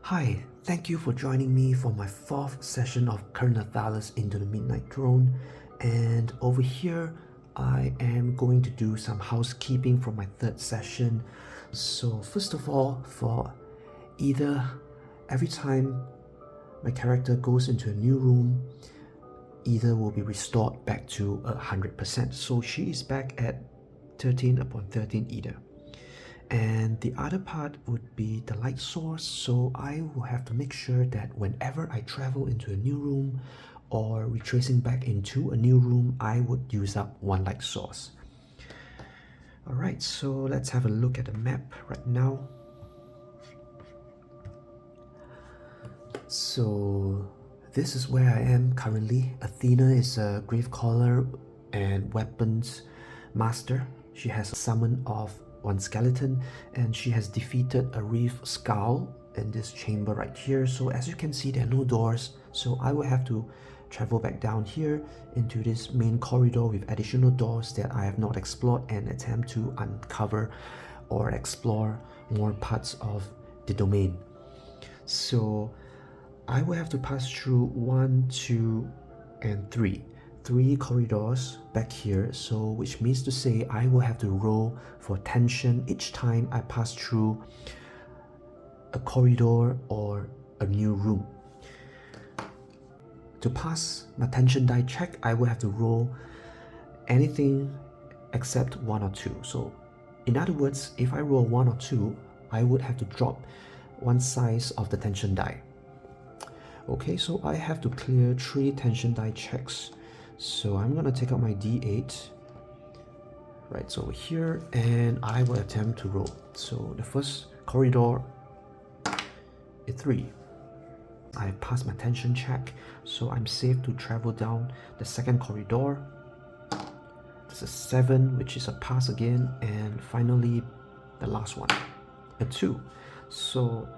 Hi, thank you for joining me for my 4th session of Ker Nethalas into the Midnight Throne, and over here I am going to do some housekeeping for my 3rd session. So first of all, for Aether, every time my character goes into a new room, Aether will be restored back to 100%, so she is back at 13 upon 13 Aether. And the other part would be the light source, so I will have to make sure that whenever I travel into a new room or retracing back into a new room, I would use up one light source. Alright, so let's have a look at the map right now. So this is where I am currently. Athena is a Gravecaller and Weapons Master. She has a summon of one skeleton, and she has defeated a reef skull in this chamber right here. So as you can see, there are no doors, so I will have to travel back down here into this main corridor with additional doors that I have not explored and attempt to uncover or explore more parts of the domain. So I will have to pass through 1, 2, and 3 corridors back here, so which means to say I will have to roll for tension each time I pass through a corridor or a new room. To pass my tension die check, I will have to roll anything except 1 or 2. So in other words, if I roll 1 or 2, I would have to drop one size of the tension die. Okay, so I have to clear 3 tension die checks. So I'm gonna take out my D8, right, so over here, and I will attempt to roll. So the first corridor is 3. I passed my tension check, so I'm safe to travel down the second corridor. This is 7, which is a pass again, and finally the last one, a 2. So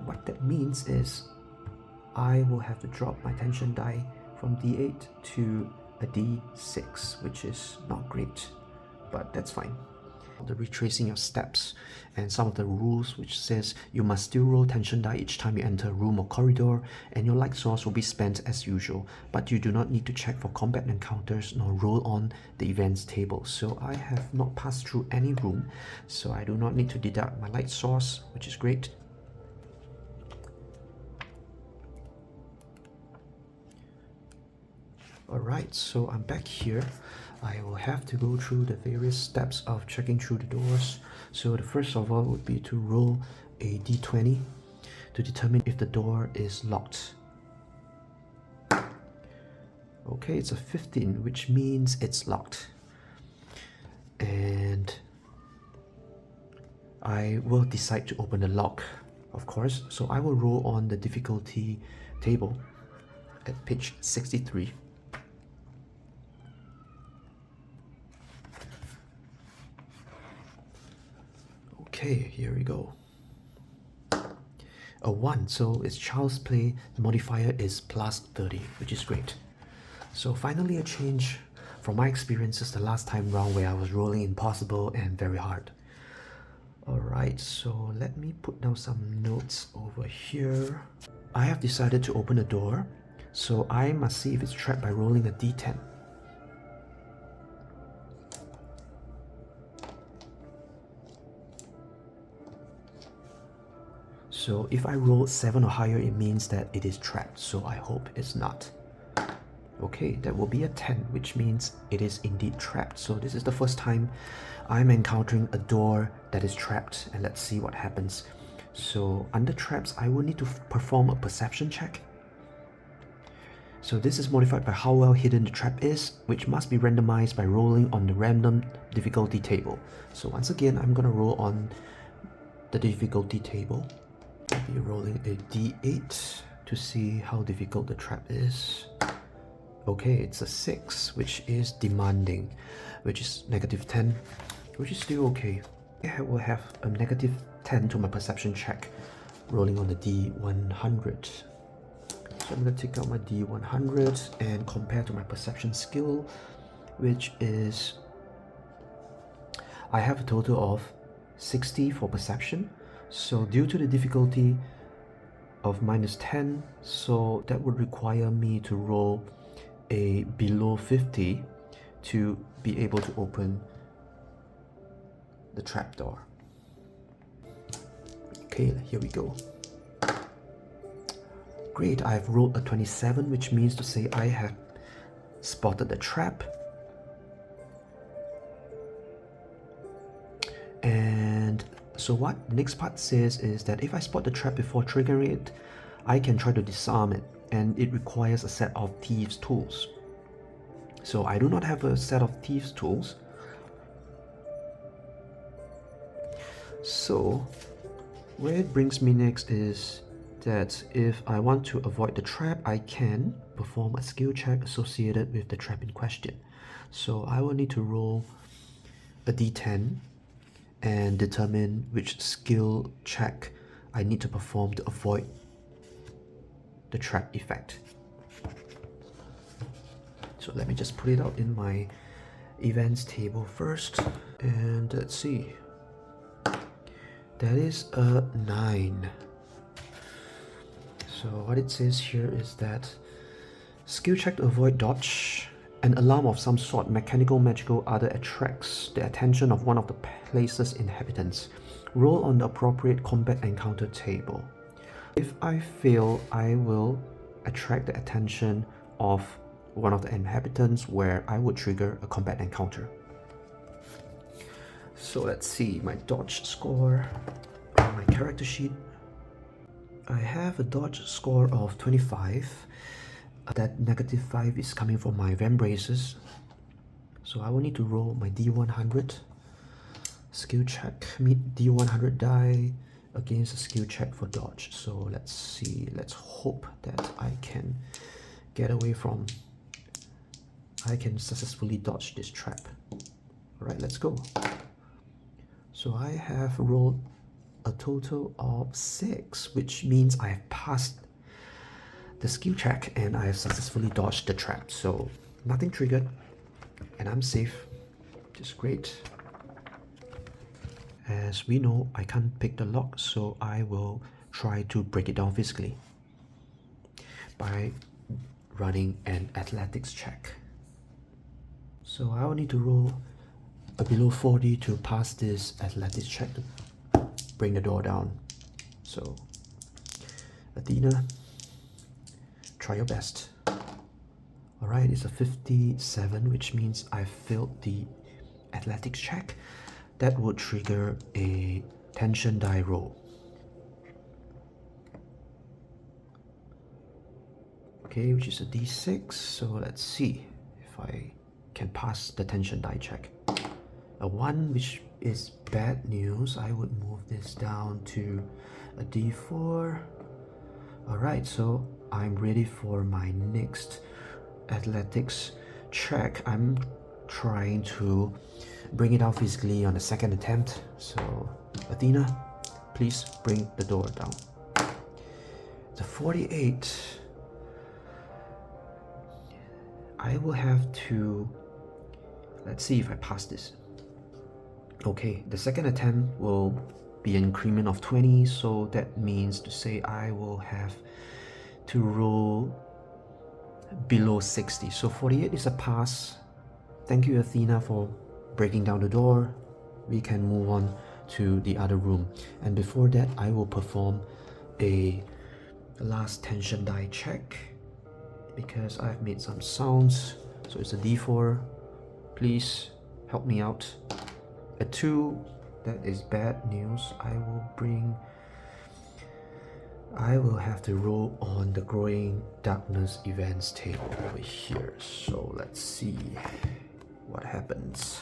what that means is I will have to drop my tension die from D8 to a D6, which is not great, but that's fine. The retracing your steps and some of the rules which says you must still roll tension die each time you enter a room or corridor, and your light source will be spent as usual, but you do not need to check for combat encounters nor roll on the events table. So I have not passed through any room, so I do not need to deduct my light source, which is great. Alright, so I'm back here. I will have to go through the various steps of checking through the doors. So the first of all would be to roll a d20 to determine if the door is locked. Okay, it's a 15, which means it's locked. And I will decide to open the lock, of course. So I will roll on the difficulty table at page 63. Okay, here we go. A 1, so it's child's play. The modifier is plus 30, which is great. So finally a change from my experiences the last time round where I was rolling impossible and very hard. Alright, so let me put down some notes over here. I have decided to open a door, so I must see if it's trapped by rolling a d10. So if I roll 7 or higher, it means that it is trapped, so I hope it's not. Okay, that will be a 10, which means it is indeed trapped. So this is the first time I'm encountering a door that is trapped, and let's see what happens. So under traps, I will need to perform a perception check. So this is modified by how well hidden the trap is, which must be randomized by rolling on the random difficulty table. So once again, I'm gonna roll on the difficulty table. I'll be rolling a d8 to see how difficult the trap is. Okay, it's a 6, which is demanding, which is -10, which is still okay. I will have a -10 to my perception check, rolling on the d100. So I'm going to take out my d100 and compare to my perception skill, which is, I have a total of 60 for perception. So due to the difficulty of -10, so that would require me to roll a below 50 to be able to open the trapdoor. Okay, here we go. Great, I've rolled a 27, which means to say I have spotted the trap. And so what next part says is that if I spot the trap before triggering it, I can try to disarm it, and it requires a set of thieves' tools. So I do not have a set of thieves' tools. So where it brings me next is that if I want to avoid the trap, I can perform a skill check associated with the trap in question. So I will need to roll a d10 and determine which skill check I need to perform to avoid the trap effect. So let me just put it out in my events table first, and let's see. That is a 9. So what it says here is that skill check to avoid dodge. An alarm of some sort, mechanical, magical, other, attracts the attention of one of the place's inhabitants. Roll on the appropriate combat encounter table. If I fail, I will attract the attention of one of the inhabitants, where I would trigger a combat encounter. So let's see my dodge score on my character sheet. I have a dodge score of 25. That -5 is coming from my vambraces. So I will need to roll my D100 skill check. Meet D100 die against a skill check for dodge. So let's see. Let's hope that I can get away from. I can successfully dodge this trap. Alright, let's go. So I have rolled a total of 6, which means I have passed the skill check and I have successfully dodged the trap. So nothing triggered and I'm safe, which is great. As we know, I can't pick the lock, so I will try to break it down physically by running an athletics check. So I will need to roll a below 40 to pass this athletics check to bring the door down. So Athena, try your best. Alright, it's a 57, which means I failed the athletics check. That would trigger a tension die roll. Okay, which is a d6. So let's see if I can pass the tension die check. A 1, which is bad news. I would move this down to a d4. Alright, so I'm ready for my next athletics check. I'm trying to bring it out physically on the second attempt. So Athena, please bring the door down. The 48. I will have to, let's see if I pass this. Okay, the second attempt will be an increment of 20, so that means to say I will have to roll below 60. So 48 is a pass. Thank you, Athena, for breaking down the door. We can move on to the other room. And before that, I will perform a last tension die check because I've made some sounds. So it's a d4. Please help me out. A 2, that is bad news. I will have to roll on the growing darkness events table over here. So let's see what happens.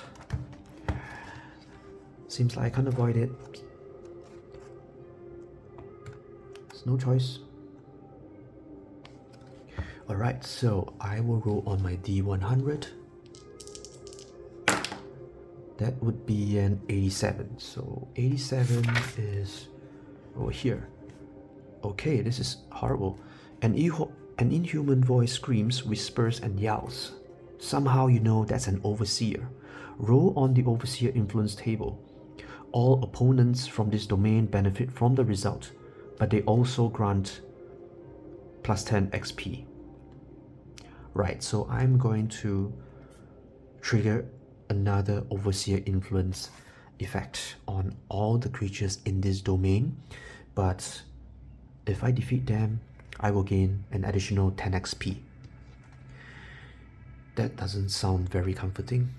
Seems like I can't avoid it. There's no choice. Alright, so I will roll on my D100. That would be an 87. So 87 is over here. Okay, this is horrible. An inhuman voice screams, whispers, and yells. Somehow you know that's an overseer. Roll on the overseer influence table. All opponents from this domain benefit from the result, but they also grant plus 10 XP. Right, so I'm going to trigger another Overseer influence effect on all the creatures in this domain, but if I defeat them, I will gain an additional 10 XP. That doesn't sound very comforting.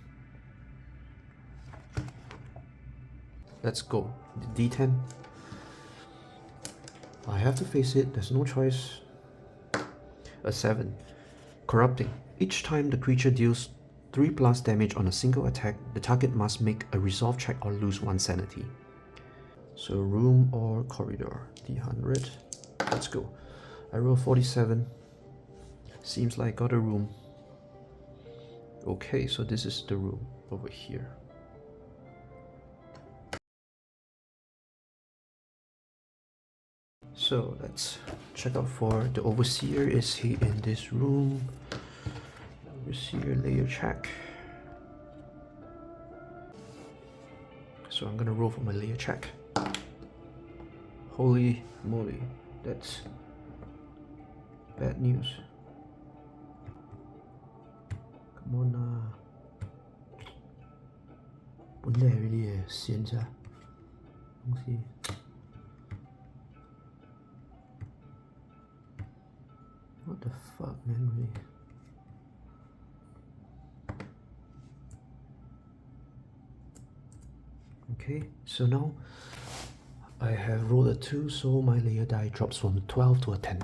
Let's go. The D10. I have to face it, there's no choice. A 7. Corrupting. Each time the creature deals 3+ damage on a single attack, the target must make a resolve check or lose 1 sanity. So room or corridor? D100. Let's go. I roll 47. Seems like I got a room. Okay, so this is the room over here. So let's check out for the Overseer. Is he in this room? Overseer, Lair Check. So I'm gonna roll for my Lair Check. Holy moly, that's bad news. Come on now. 本來嗰啲嘢先咋，公司。What the fuck, man? Really? Okay, so now I have rolled a 2, so my layer die drops from 12 to a 10.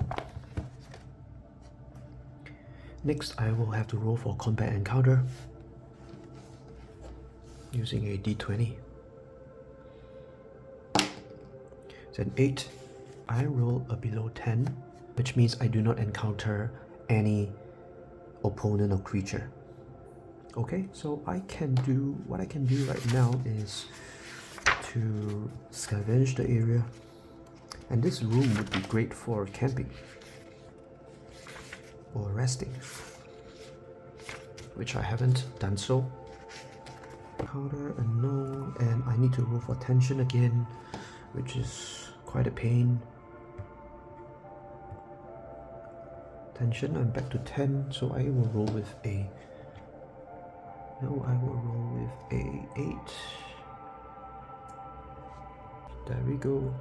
Next, I will have to roll for combat encounter using a d20. It's an 8. I roll a below 10, which means I do not encounter any opponent or creature. Okay, so what I can do right now is to scavenge the area, and this room would be great for camping or resting, which I haven't done so. Powder and no, and I need to roll for tension again, which is quite a pain. Tension, I'm back to 10, so I will roll with a I will roll with a 8. There we go.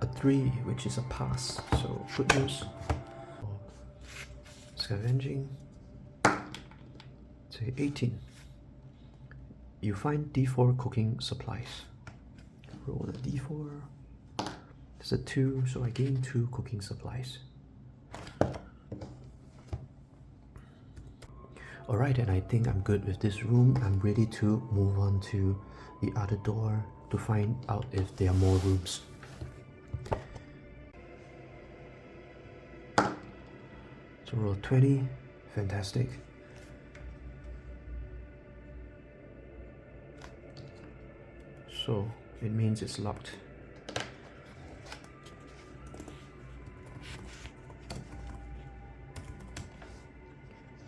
A 3, which is a pass, so good news. Scavenging. Say 18. You find D4 cooking supplies. Roll a D4. There's a 2, so I gain 2 cooking supplies. Alright, and I think I'm good with this room. I'm ready to move on to the other door to find out if there are more rooms. So roll 20, fantastic. So it means it's locked.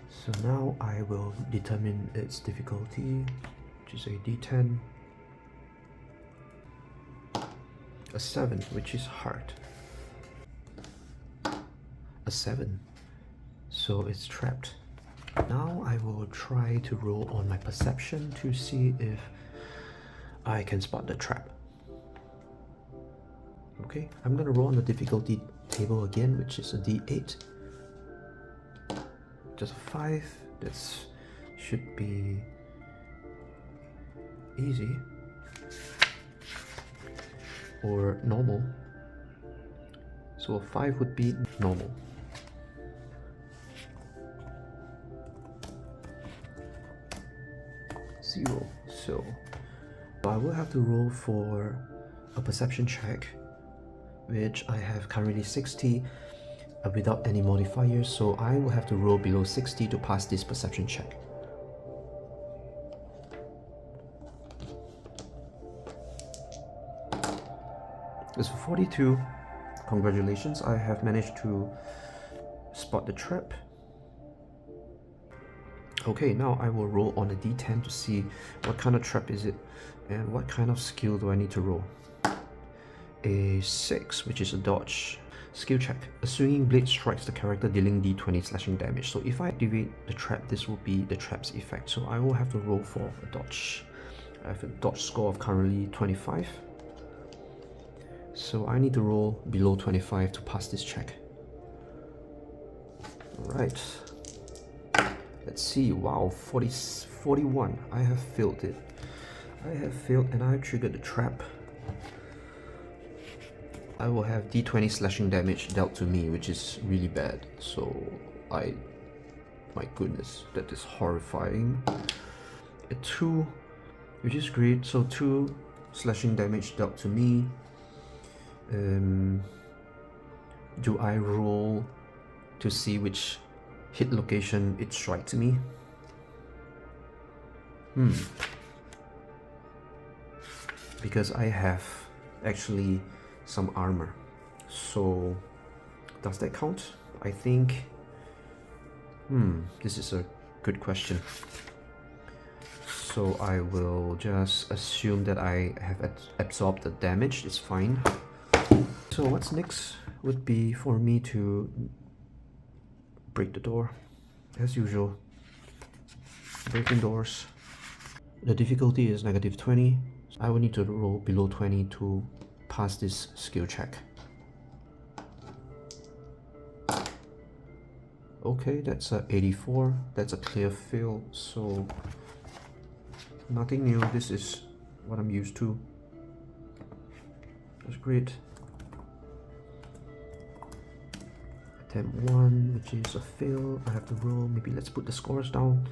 So now I will determine its difficulty, which is a d10. A 7, which is hard. A 7, so it's trapped. Now I will try to roll on my perception to see if I can spot the trap. Okay, I'm gonna roll on the difficulty table again, which is a d8. Just a 5, that should be easy or normal. So a 5 would be normal. Zero. So I will have to roll for a perception check, which I have currently 60. Without any modifiers, so I will have to roll below 60 to pass this perception check. It's 42. Congratulations, I have managed to spot the trap. Okay, now I will roll on a d10 to see what kind of trap is it and what kind of skill do I need to roll. a 6, which is a dodge. Skill check. A swinging blade strikes the character, dealing d20 slashing damage. So if I activate the trap, this will be the trap's effect. So I will have to roll for a dodge. I have a dodge score of currently 25. So I need to roll below 25 to pass this check. Alright. Let's see. Wow, 41. I have failed it. I have failed and I have triggered the trap. I will have d20 slashing damage dealt to me, which is really bad. So my goodness, that is horrifying. A 2, which is great. So 2 slashing damage dealt to me. Do I roll to see which hit location it strikes me? Because I have actually some armor. So does that count? I think this is a good question. So I will just assume that I have absorbed the damage. It's fine. So what's next would be for me to break the door, as usual. Breaking doors. The difficulty is -20. So I will need to roll below 20 to pass this skill check. Okay, that's a 84. That's a clear fail. So nothing new. This is what I'm used to. That's great. Attempt 1, which is a fail. I have to roll. Maybe let's put the scores down.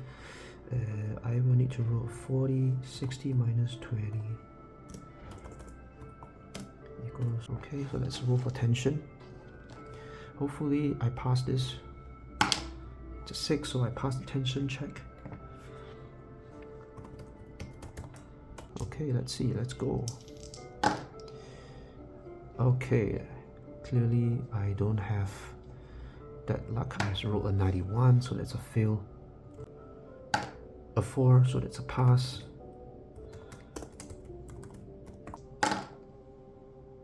I will need to roll 40, 60 minus 20 equals. Okay, so let's roll for tension. Hopefully I pass this. It's a 6, so I pass the tension check. Okay, let's see. Let's go. Okay, clearly I don't have that luck. I rolled a 91, so that's a fail. A 4, so that's a pass.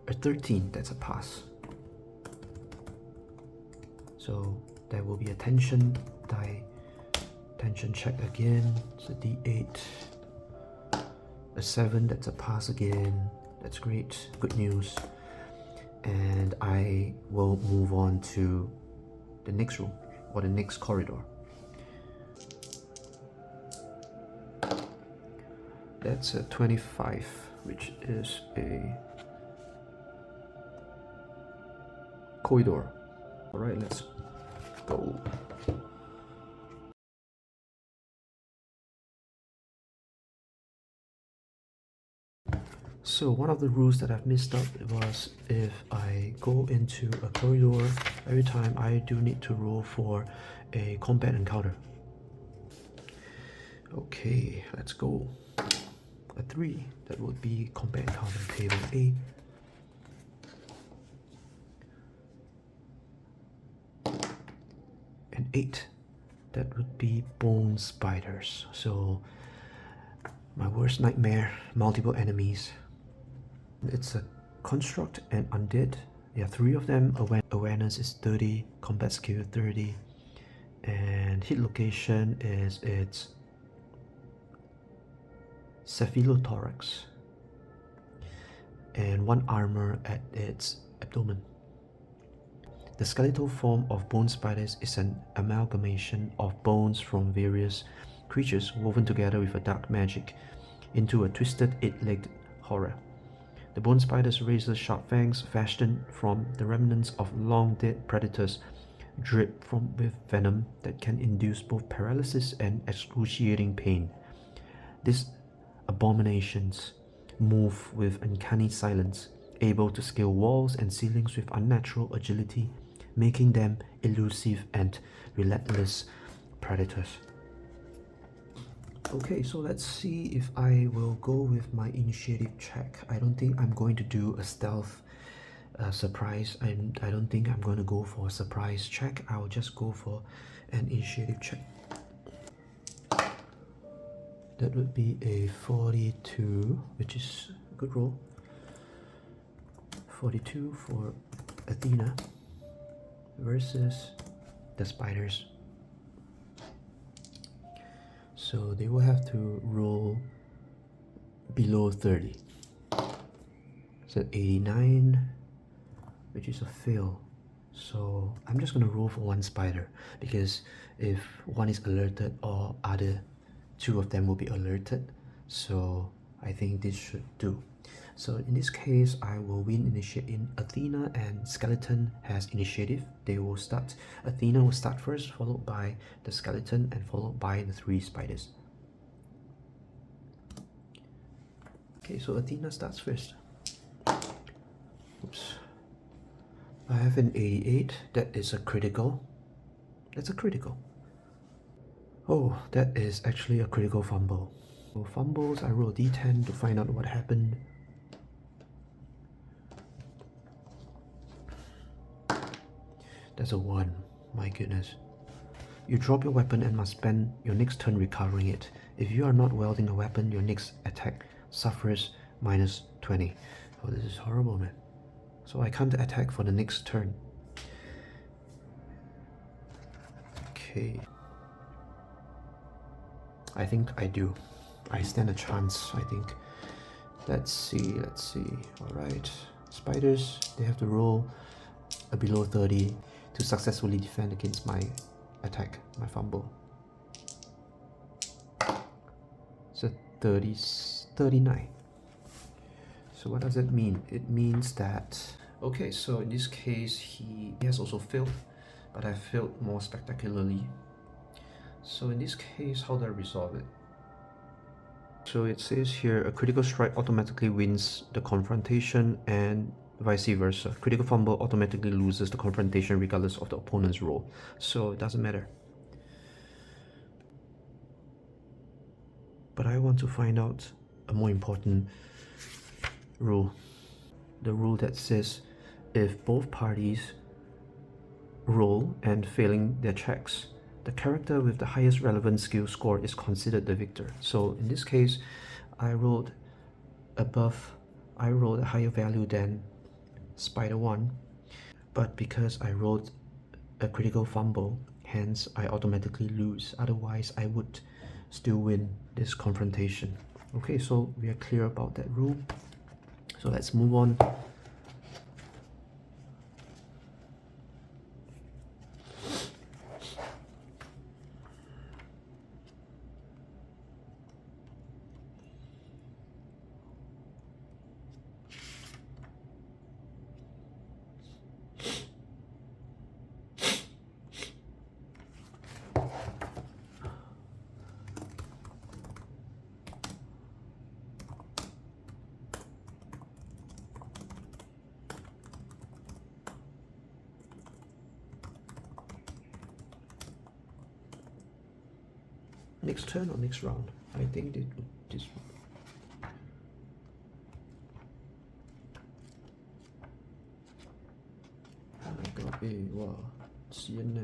A 13, that's a pass. So there will be a tension die. Tension check again. It's a d8. A 7, that's a pass again. That's great. Good news. And I will move on to the next room, or the next corridor. That's a 25, which is a corridor. Alright, let's go. So one of the rules that I've missed up was if I go into a corridor, every time I do need to roll for a combat encounter. Okay, let's go. A 3, that would be combat encounter table A. An 8, that would be bone spiders. So my worst nightmare, multiple enemies. It's a construct and undead. There are 3 of them. Awareness is 30, combat skill 30, and hit location is its cephalothorax, and 1 armor at its abdomen. The skeletal form of bone spiders is an amalgamation of bones from various creatures woven together with a dark magic into a twisted 8-legged horror. The bone spider's razor-sharp fangs, fashioned from the remnants of long-dead predators, drip with venom that can induce both paralysis and excruciating pain. These abominations move with uncanny silence, able to scale walls and ceilings with unnatural agility, making them elusive and relentless predators. Okay, so let's see if I will go with my initiative check. I don't think I'm going to do a stealth surprise. I don't think I'm going to go for a surprise check. I'll just go for an initiative check. That would be a 42, which is a good roll. 42 for Athena versus the spiders. So they will have to roll below 30. So 89, which is a fail. So I'm just gonna roll for one spider, because if one is alerted, or other two of them will be alerted. So I think this should do. So in this case, I will win initiative. Athena and Skeleton has initiative. They will start. Athena will start first, followed by the Skeleton, and followed by the 3 spiders. Okay, so Athena starts first. Oops. I have an 88. That is a critical. That's a critical. Oh, that is actually a critical fumble. So fumbles, I roll a d10 to find out what happened. That's a 1. My goodness. You drop your weapon and must spend your next turn recovering it. If you are not wielding a weapon, your next attack suffers minus 20. Oh, this is horrible, man. So I can't attack for the next turn. Okay. I think I do. I stand a chance, I think. Let's see. Alright. Spiders, they have to roll a below 30 to successfully defend against my attack, my fumble. So 39. So what does that mean? It means that, okay, so in this case he has also failed, but I failed more spectacularly. So in this case, how do I resolve it? So it says here, a critical strike automatically wins the confrontation, and vice versa. Critical fumble automatically loses the confrontation regardless of the opponent's roll. So it doesn't matter. But I want to find out a more important rule. The rule that says if both parties roll and failing their checks, the character with the highest relevant skill score is considered the victor. So in this case, I rolled a higher value than Spider 1, but because I rolled a critical fumble, hence I automatically lose. Otherwise, I would still win this confrontation. Okay, so we are clear about that rule. So let's move on. Next turn or next round? I think this. Oh my god, wow, 贱呢。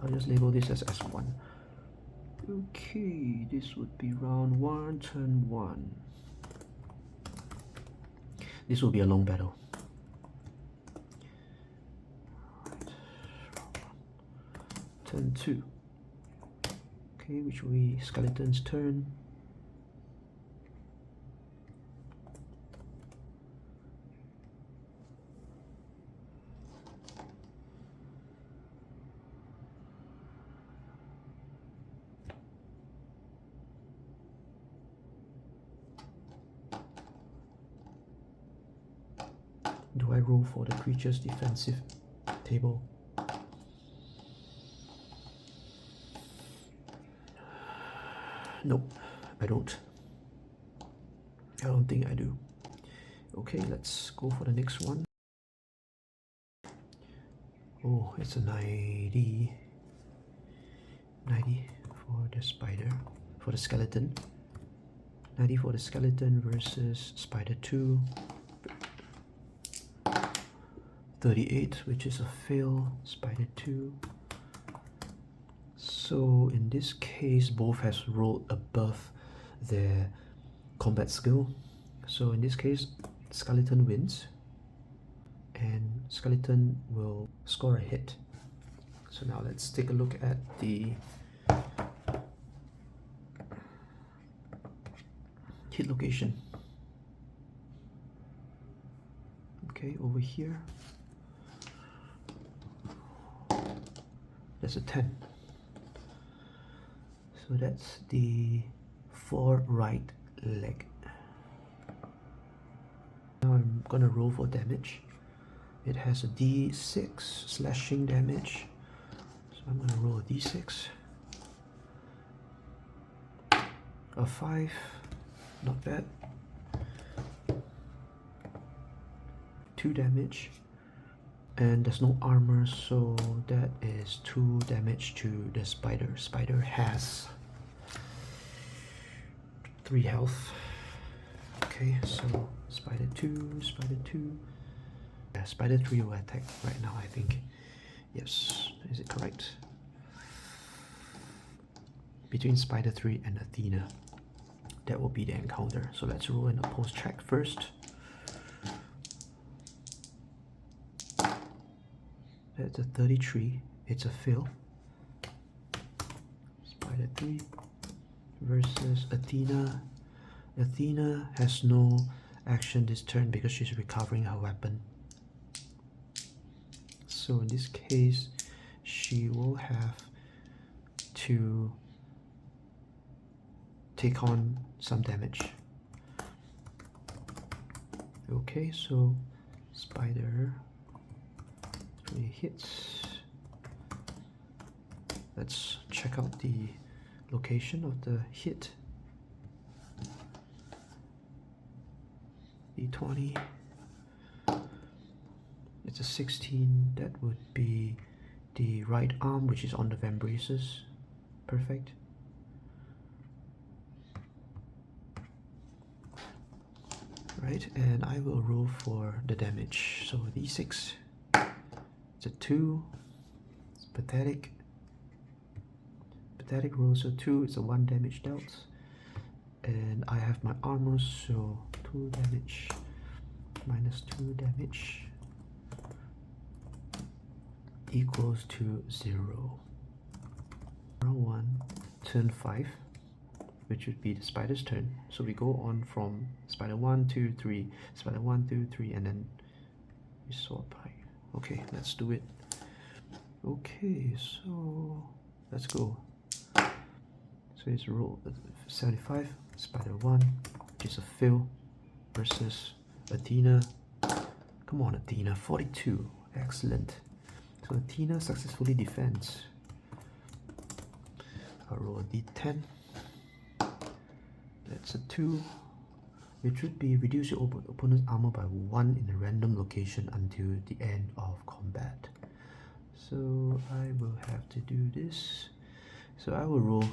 I'll just label this as S1. Okay, this would be round 1, turn 1. This will be a long battle. Turn 2. Okay, which will be Skeleton's turn. Do I roll for the creature's defensive table? Nope, I don't. I don't think I do. Okay, let's go for the next one. Oh, it's a 90 for the spider, for the skeleton. 90 for the skeleton versus spider 2. 38, which is a fail, spider 2. So in this case, both has rolled above their combat skill. So in this case, skeleton wins, and skeleton will score a hit. So now let's take a look at the hit location. Okay, over here, there's a 10. So that's the fore right leg. Now I'm gonna roll for damage. It has a d6 slashing damage. So I'm gonna roll a d6. A 5, not bad. 2 damage. And there's no armor, so that is 2 damage to the spider. Spider has 3 health. Okay, so spider 2, spider 2. Yeah, spider 3 will attack right now, I think. Yes, is it correct? Between spider 3 and Athena, that will be the encounter. So let's roll an opposed check first. That's a 33, it's a fail. Spider 3 versus Athena. Athena has no action this turn because she's recovering her weapon. So in this case, she will have to take on some damage. Okay, so spider 3 hits. Let's check out the location of the hit. D20. It's a 16. That would be the right arm, which is on the vambraces. Perfect. Right, and I will roll for the damage. So D6. It's a 2. It's pathetic. Pathetic roll, so 2. It's a 1 damage dealt. And I have my armor, so 2 damage minus 2 damage equals to 0. Round 1, turn 5, which would be the spider's turn. So we go on from spider 1, 2, 3, spider 1, 2, 3, and then we swap. Okay, let's do it. Okay, so let's go. So it's roll 75, spider 1, which is a fail, versus Athena. Come on, Athena, 42. Excellent. So Athena successfully defends. I'll roll a d10. That's a 2, which would be reduce your opponent's armor by 1 in a random location until the end of combat. So I will have to do this. So I will roll.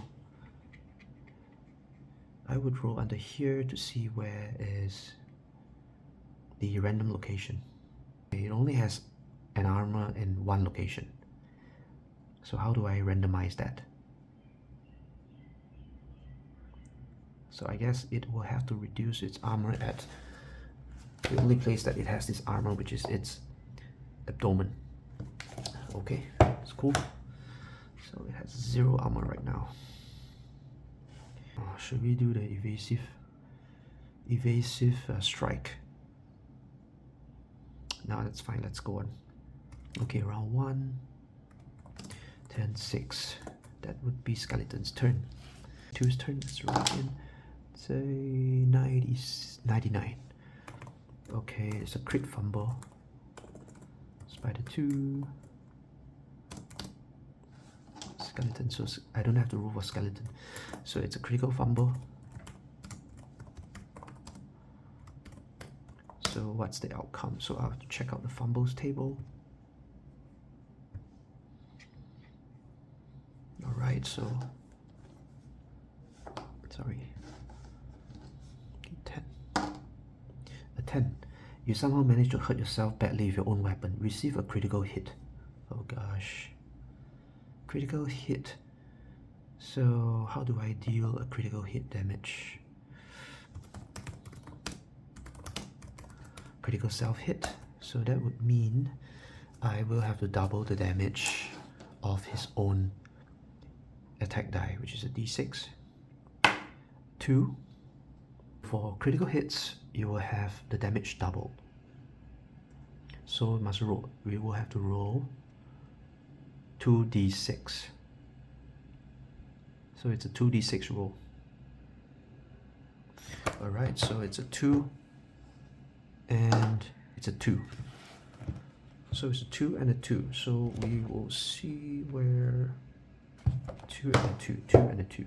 I would roll under here to see where is the random location. It only has an armor in 1 location. So how do I randomize that? So I guess it will have to reduce its armor at the only place that it has this armor, which is its abdomen. Okay, it's cool. So it has 0 armor right now. Should we do the evasive strike? No, that's fine, let's go on. Okay, round 1, 10, 6. That would be skeleton's turn. 2's turn, let's roll in. Say 99. Okay, it's a crit fumble. Spider 2. Skeleton, so I don't have to roll for skeleton. So it's a critical fumble. So what's the outcome? So I'll have to check out the fumbles table. Alright, so sorry. 10. You somehow manage to hurt yourself badly with your own weapon. Receive a critical hit. Oh gosh. Critical hit. So how do I deal a critical hit damage? Critical self hit. So that would mean I will have to double the damage of his own attack die, which is a d6. 2. For critical hits, you will have the damage doubled. So we will have to roll 2d6. So it's a 2d6 roll. Alright, so it's a 2 and it's a 2. So it's a 2 and a 2. So we will see where 2 and a 2, 2 and a 2,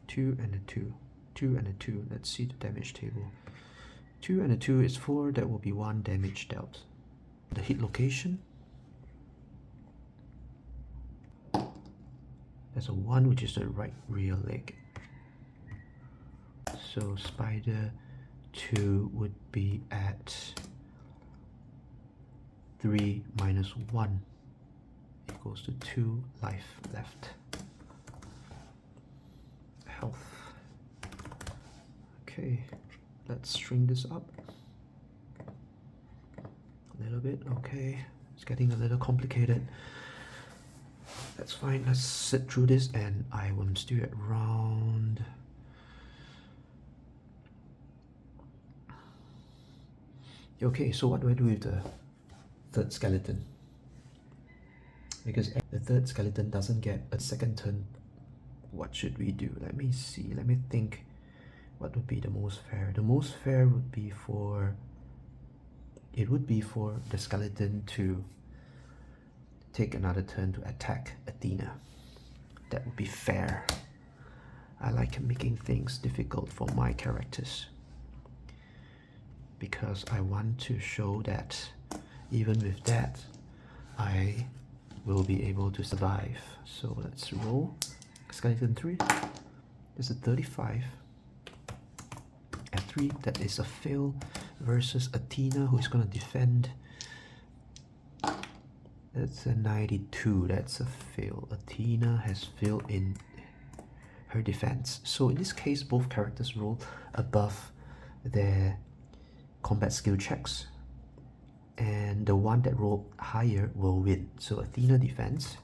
2 and a 2, 2 and a 2. Let's see the damage table. 2 and a 2 is 4, that will be 1 damage dealt. The hit location, there's a 1, which is the right rear leg. So Spider 2 would be at 3 minus 1 equals to 2 life left. Health. Okay, let's string this up a little bit. Okay, it's getting a little complicated. That's fine, let's sit through this and I will steer it around. Okay, so what do I do with the third skeleton? Because the third skeleton doesn't get a second turn. What should we do? Let me see, let me think what would be the most fair. The most fair would be for the skeleton to take another turn to attack Athena. That would be fair. I like making things difficult for my characters, because I want to show that even with that, I will be able to survive. So let's roll. Skeleton 3. There's a 35. At 3, that is a fail versus Athena, who is going to defend. That's a 92. That's a fail. Athena has failed in her defense. So in this case, both characters roll above their combat skill checks, and the one that rolled higher will win. So Athena defends,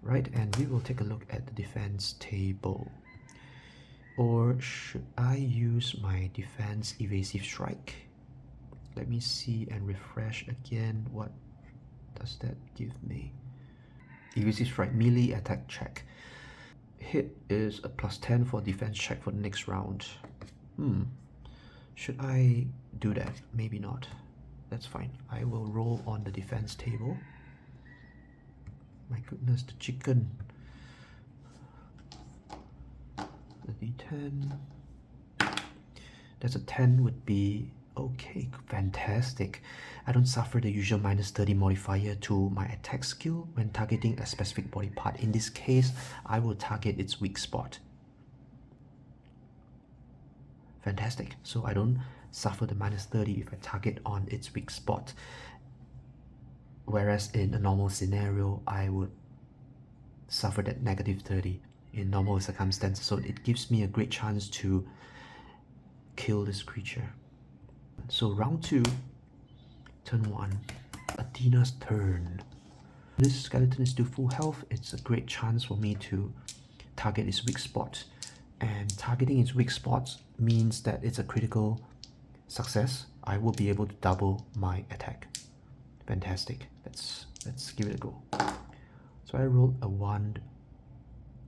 right? And we will take a look at the defense table. Or should I use my defense evasive strike? Let me see and refresh again. What does that give me? Evasive strike, melee attack check. Hit is a +10 for defense check for the next round. Should I do that? Maybe not. That's fine. I will roll on the defense table. My goodness, the chicken. The d10. That's a 10 would be okay, fantastic. I don't suffer the usual -30 modifier to my attack skill when targeting a specific body part. In this case, I will target its weak spot. Fantastic. So I don't suffer the -30 if I target on its weak spot. Whereas in a normal scenario, I would suffer that -30 in normal circumstances. So it gives me a great chance to kill this creature. So round 2, turn 1, Athena's turn. This skeleton is still full health. It's a great chance for me to target its weak spot. And targeting its weak spots means that it's a critical success. I will be able to double my attack. Fantastic. Let's give it a go. So I rolled a 1.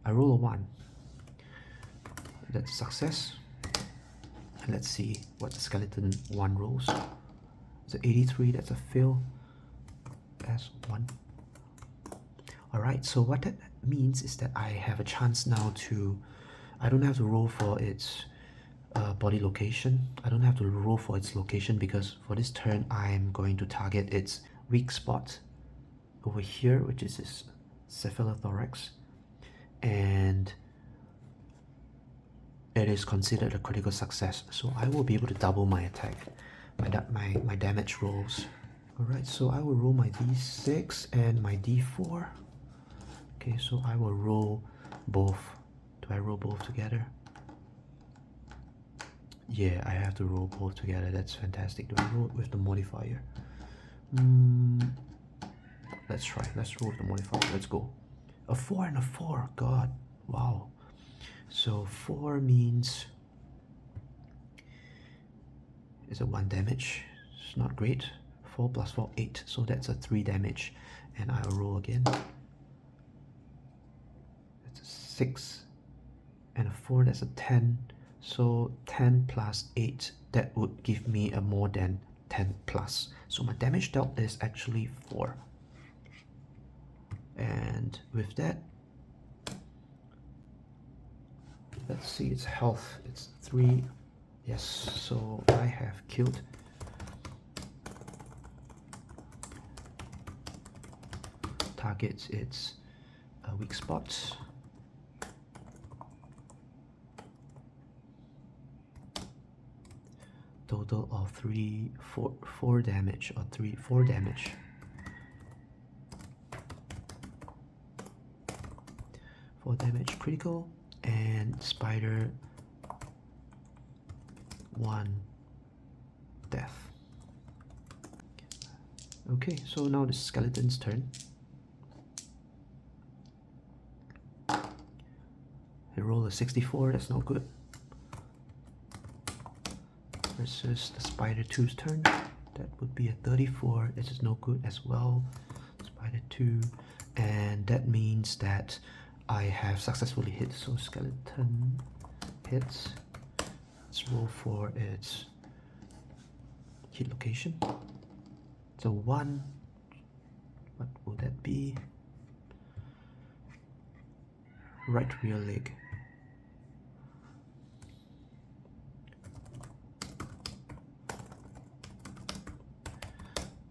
I roll a 1. That's a success. And let's see what the skeleton 1 rolls. It's an 83. That's a fail. That's 1. Alright, so what that means is that I have a chance now to... I don't have to roll for its body location. I don't have to roll for its location, because for this turn I'm going to target its weak spot over here, which is its cephalothorax, and it is considered a critical success. So I will be able to double my attack, my damage rolls. Alright, so I will roll my d6 and my d4. Okay, so I will roll both. Do I roll both together? Yeah, I have to roll both together. That's fantastic. Do I roll it with the modifier? Let's try. Let's roll with the modifier. Let's go. A 4 and a 4. God. Wow. So 4 means... Is it 1 damage? It's not great. 4 plus 4, 8. So that's a 3 damage. And I'll roll again. That's a 6. And a 4, that's a 10. So 10 plus 8, that would give me a more than 10 plus. So my damage dealt is actually 4. And with that, let's see its health. It's 3. Yes, so I have killed. Targets its weak spots. Total of 4 damage, or 4 damage. For damage critical, and spider 1 death. Okay, so now the skeleton's turn. I roll a 64, that's not good. Versus the spider 2's turn, that would be a 34. This is no good as well. Spider 2, and that means that I have successfully hit. So skeleton hits. Let's roll for its hit location. So 1. What will that be? Right rear leg.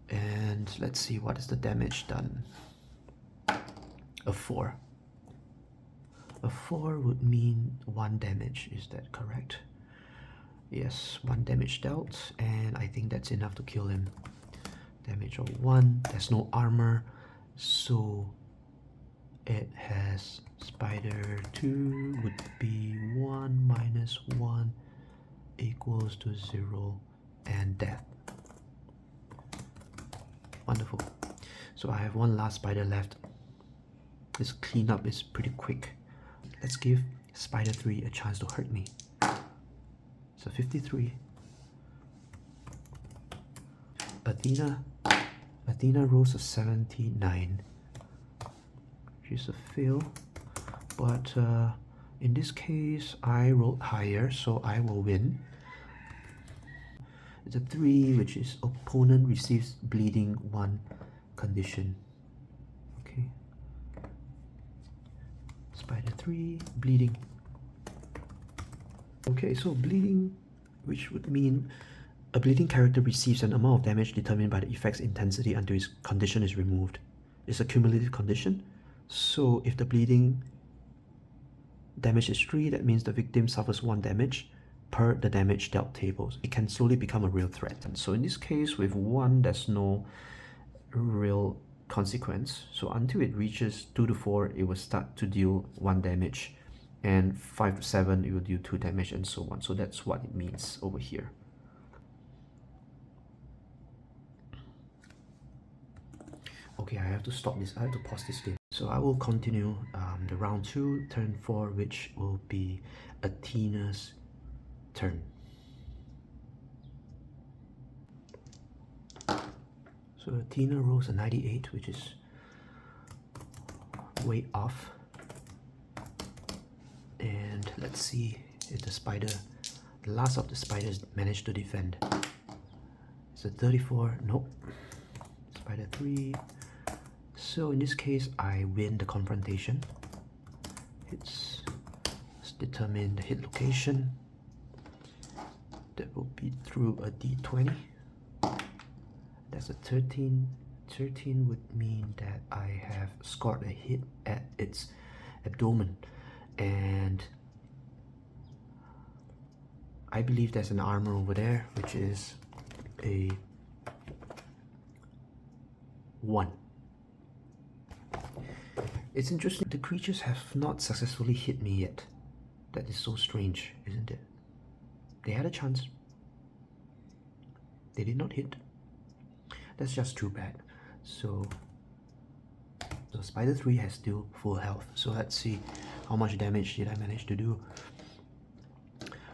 And let's see, what is the damage done? A 4. A 4 would mean 1 damage, is that correct? Yes, 1 damage dealt, and I think that's enough to kill him. Damage of 1, there's no armor, so it has spider 2 would be 1 minus 1 equals to 0, and death. Wonderful. So I have 1 last spider left. This cleanup is pretty quick. Let's give spider 3 a chance to hurt me. So 53. Athena rolls a 79. She's a fail. But in this case, I rolled higher, so I will win. It's a 3, which is opponent receives bleeding 1 condition. Okay. Spider 3, bleeding. Okay, so bleeding, which would mean a bleeding character receives an amount of damage determined by the effect's intensity until his condition is removed. It's a cumulative condition. So if the bleeding damage is 3, that means the victim suffers 1 damage per the damage dealt tables. It can slowly become a real threat. And so in this case, with 1, there's no real consequence. So until it reaches 2 to 4, it will start to deal 1 damage, and 5 to 7, it will deal 2 damage, and so on. So that's what it means over here. Okay, I have to stop this. I have to pause this game. So I will continue the round 2, turn 4, which will be Athena's turn. So Athena rolls a 98, which is way off. And let's see if the last of the spiders managed to defend. It's a 34, nope. Spider 3. So in this case, I win the confrontation. Let's determine the hit location. That will be through a d20. That's a 13. 13 would mean that I have scored a hit at its abdomen, and I believe there's an armor over there, which is a 1. It's interesting, the creatures have not successfully hit me yet. That is so strange, isn't it? They had a chance. They did not hit. That's just too bad. So Spider 3 has still full health. So let's see how much damage did I manage to do.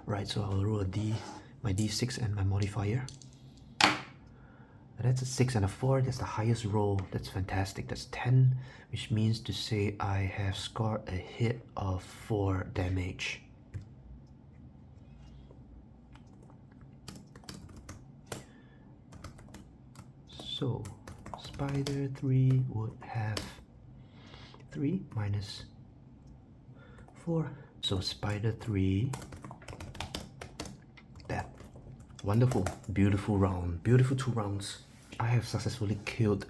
Right, so I'll roll my D6 and my modifier. That's a 6 and a 4. That's the highest roll. That's fantastic. That's 10, which means to say I have scored a hit of 4 damage. So Spider 3 would have 3 minus 4. So Spider 3, that. Wonderful, beautiful round, beautiful 2 rounds. I have successfully killed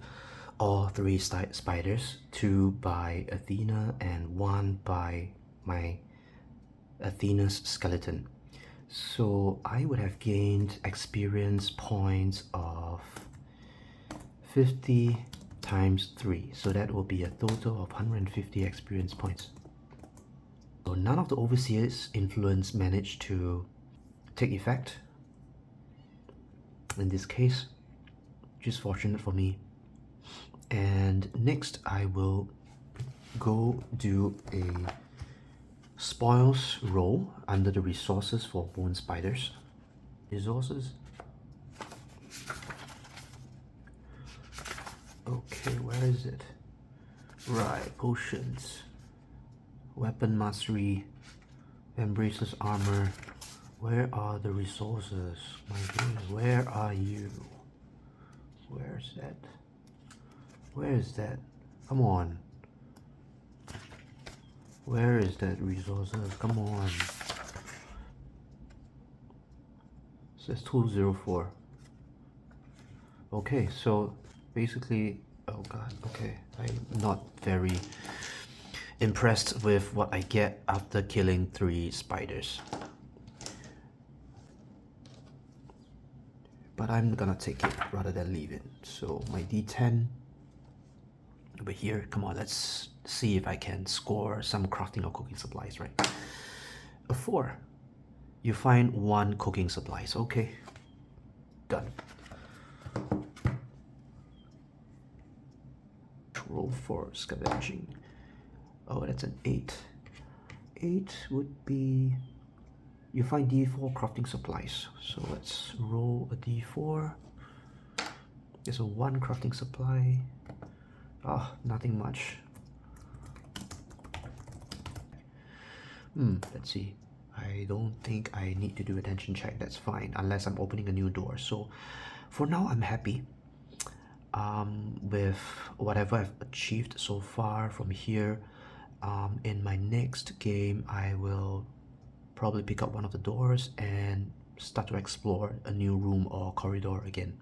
all 3 spiders, 2 by Athena and 1 by my Athena's skeleton. So I would have gained experience points of 50 times 3. So that will be a total of 150 experience points. So none of the Overseer's influence managed to take effect. In this case, which is fortunate for me. And next I will go do a spoils roll under the resources for bone spiders. Resources. Okay, where is it? Right, potions. Weapon mastery. Embraces armor. Where are the resources? My goodness, where are you? Where's that? Where is that? Come on. Where is that resources? Come on. It says 204. Okay, so basically, oh god, okay. I'm not very impressed with what I get after killing 3 spiders. But I'm gonna take it rather than leave it. So my D10 over here. Come on, let's see if I can score some crafting or cooking supplies, right? A 4. You find 1 cooking supplies. Okay, done. Roll for scavenging. Oh, that's an 8. 8 would be, you find D4 crafting supplies. So let's roll a D4. There's a 1 crafting supply. Ah, nothing much. Let's see. I don't think I need to do attention check. That's fine, unless I'm opening a new door. So for now, I'm happy with whatever I've achieved so far from here. In my next game, I will probably pick up one of the doors and start to explore a new room or corridor again.